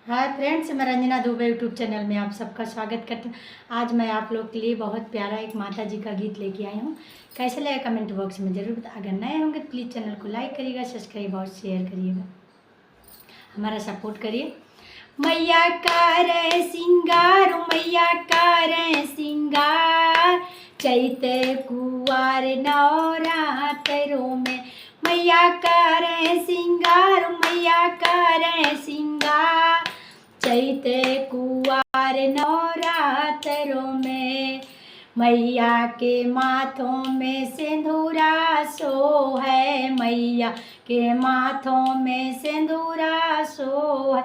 Hi friends, मैं Ranjana Dubey YouTube channel में आप सबका स्वागत करती हूँ। आज मैं आप लोग के लिए बहुत प्यारा एक माता जी का गीत लेके आई हूँ। कैसे लगा कमेंट बॉक्स में ज़रूर बता। अगर नए होंगे तो प्लीज़ चैनल को लाइक करिएगा, सब्सक्राइब और शेयर करिएगा, हमारा सपोर्ट करिए। मैया कर सिंगार, मैया कर सिंगार, चैत कुवार नवरात्रों में मैया कर सिंगार, मैया कर सिंगार, चैत कुवार नवरात्रों में मैया के माथों में सिंदूरा सो है, मैया के माथों में सिंदूरा सो है।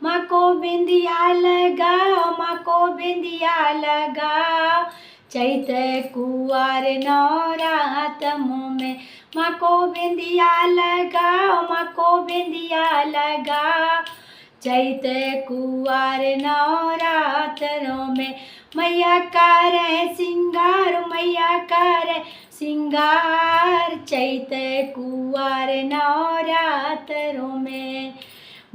माँ को बिंदिया लगाओ, माँ को बिंदिया लगाओ, चैत कुवार नवरात्रों में माँ को बिंदिया लगाओ, माँ को बिंदिया लगाओ, चैत कुवार नवरात्रों में मैया कर सिंगार, मैया कर सिंगार, चैत कुवार नवरात्रों में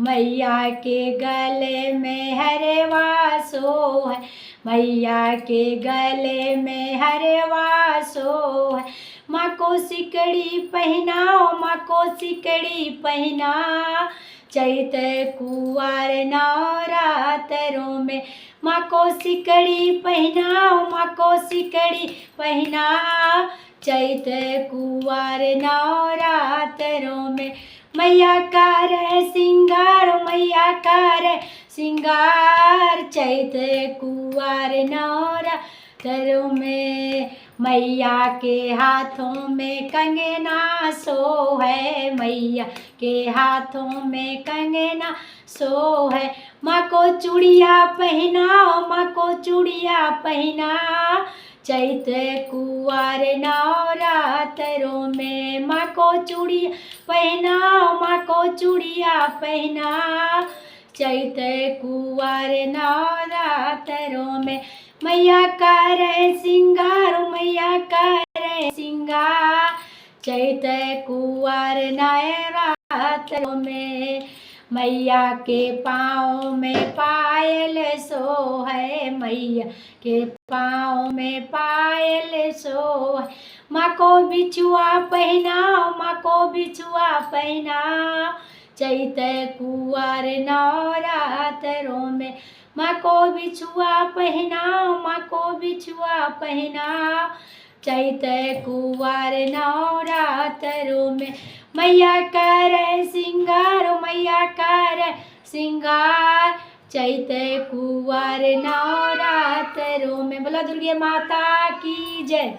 मैया के गले में हरवा सो है, मैया के गले में हरवा सो है। माँ को सिकड़ी पहनाओ, माँ को सिकड़ी पहनाओ, चैत कुवार नवरात्रों में माँ को सिकड़ी पहनाओ, माँ को सिकड़ी पहनाओ, चैत कुवार नवरात्रों में मैया कर सिंगार, मैया कर सिंगार, चैत कुवार नवरात्रों में मैया के हाथों में कंगना सो है, मैया के हाथों में कंगना सो है। माँ को चूड़िया पहनाओ, माँ को चूड़िया पहनाओ, चैत कुवार नवरात्रों में माँ को चूड़िया पहनाओ, माँ को चूड़िया पहनाओ, चैत कुवार नवरात्रों में मैया कर सिंगार, मैया कर सिंगार, चैत कुवार नवरात्रों में मैया के पाँव में पायल सो है, मैया के पाँव में पायल सो है। माँ को बिछुआ पहनाओ, माँ को बिछुआ पहनाओ, चैत कुवार नवरात्रों में माँ को बिछुआ पहनाओ, माँ को बिछुआ पहनाओ, चैत कुवार नवरात्रों में मैया कर सिंगार, मैया कर सिंगार, चैत कुवार नवरात्रों में। बोला दुर्गे माता की जय।